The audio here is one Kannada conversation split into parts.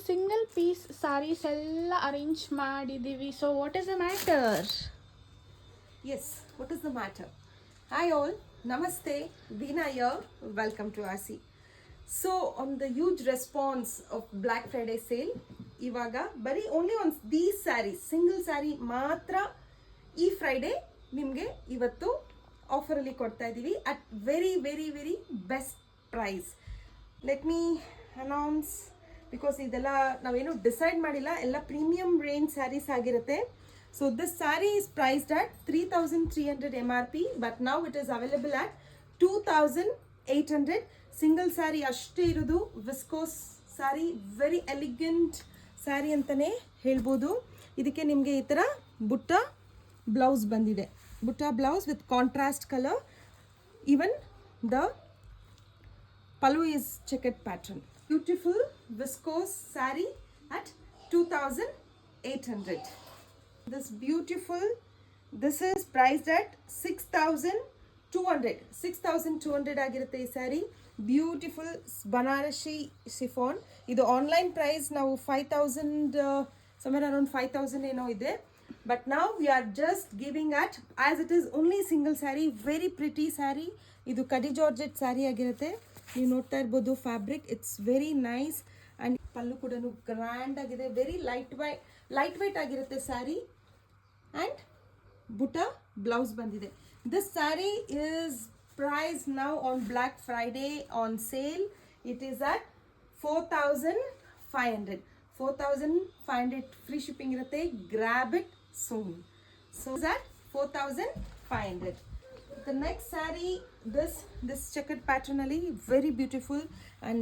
ಸಿಂಗಲ್ ಪೀಸ್ ಸಾರೀಸ್ ಎಲ್ಲ ಅರೇಂಜ್ ಮಾಡಿದ್ದೀವಿ. So what is the matter? Yes, what is the matter? Hi all, Namaste, Veena here, welcome to RC. So on the huge response of Black Friday sale, ivaga bari only on these sarees, single saree matra ಈ ಫ್ರೈಡೇ ನಿಮಗೆ ಇವತ್ತು ಆಫರಲ್ಲಿ ಕೊಡ್ತಾ ಇದ್ದೀವಿ at very very very best price. Let me announce, because ಇದೆಲ್ಲ ನಾವೇನು ಡಿಸೈಡ್ ಮಾಡಿಲ್ಲ, ಎಲ್ಲ ಪ್ರೀಮಿಯಂ ರೇಂಜ್ ಸ್ಯಾರೀಸ್ ಆಗಿರುತ್ತೆ. So this saree is priced at 3,300 MRP, but now it is available at 2,800. Single saree ಅಷ್ಟೇ ಇರೋದು, viscose saree, very elegant saree ಅಂತಲೇ ಹೇಳ್ಬೋದು. ಇದಕ್ಕೆ ನಿಮಗೆ ಈ ಥರ ಬುಟ್ಟ ಬ್ಲೌಸ್ ಬಂದಿದೆ, ಬುಟ್ಟ blouse with contrast colour. Even the pallu is checkered pattern. Beautiful viscose saree at 2,800. This is priced at 6,200. 6,200 ಆಗಿರುತ್ತೆ ಈ ಸ್ಯಾರಿ. Beautiful Banarasi chiffon. ಇದು ಆನ್ಲೈನ್ ಪ್ರೈಸ್ ನಾವು 5,000 somewhere around 5,000 ಏನೋ ಇದೆ. But now we are just giving at, as it is only single saree, very pretty saree. ಇದು ಕಡಿ ಜಾರ್ಜೆಟ್ ಸ್ಯಾರಿ ಆಗಿರುತ್ತೆ. ನೀವು ನೋಡ್ತಾ ಇರ್ಬೋದು fabric, it's very nice. And pallu ಕೂಡ ಗ್ರ್ಯಾಂಡ್ ಆಗಿದೆ, ವೆರಿ ಲೈಟ್ ವೆಯ್ಟ್ ಆಗಿರುತ್ತೆ ಸ್ಯಾರಿ. ಆ್ಯಂಡ್ ಬುಟ್ಟ ಬ್ಲೌಸ್ ಬಂದಿದೆ. This sari is price now on Black Friday on sale. It is at 4,500. 4,500 free shipping ಇರುತ್ತೆ. Grab it soon. So is that 4,500. The next saree, this checkered pattern ali, very beautiful and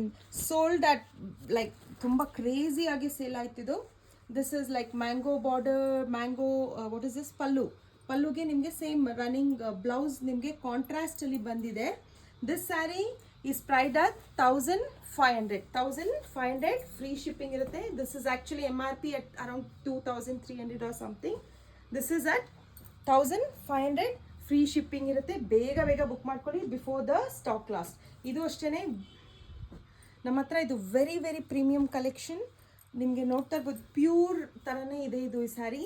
sold at like tumba crazy agi sale aaytidu. This is like mango border, what is this, pallu ge nimge same running blouse nimge contrast ali bandide. This saree is priced at 1,500 free shipping irutte. This is actually MRP at around 2,300 or something. This is at 1,500 free shipping irutte. ಬೇಗ ಬುಕ್ ಮಾಡ್ಕೊಳ್ಳಿ ಬಿಫೋರ್ ದ ಸ್ಟಾಕ್ ಲಾಸ್ಟ್. ಇದು ಅಷ್ಟೇ ನಮ್ಮ ಹತ್ರ ಇದು ವೆರಿ ವೆರಿ ಪ್ರೀಮಿಯಂ ಕಲೆಕ್ಷನ್. ನಿಮಗೆ ನೋಡ್ತಾ ಇರ್ಬೋದು ಪ್ಯೂರ್ ಥರನೇ ಇದೆ ಇದು ಈ sari.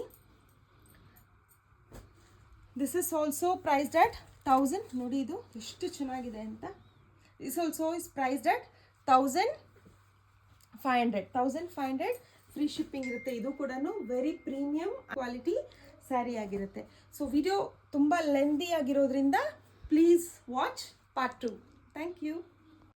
This is also priced at 1,000. ನೋಡಿ ಇದು ಎಷ್ಟು ಚೆನ್ನಾಗಿದೆ ಅಂತ. This also is priced at 1,500 free shipping ಇರುತ್ತೆ. ಇದು ಕೂಡ ವೆರಿ ಪ್ರೀಮಿಯಂ ಕ್ವಾಲಿಟಿ ಸ್ಯಾರಿ ಆಗಿರುತ್ತೆ. ಸೊ ವಿಡಿಯೋ ತುಂಬ ಲೆಂದಿ ಆಗಿರೋದ್ರಿಂದ please watch part 2. Thank you.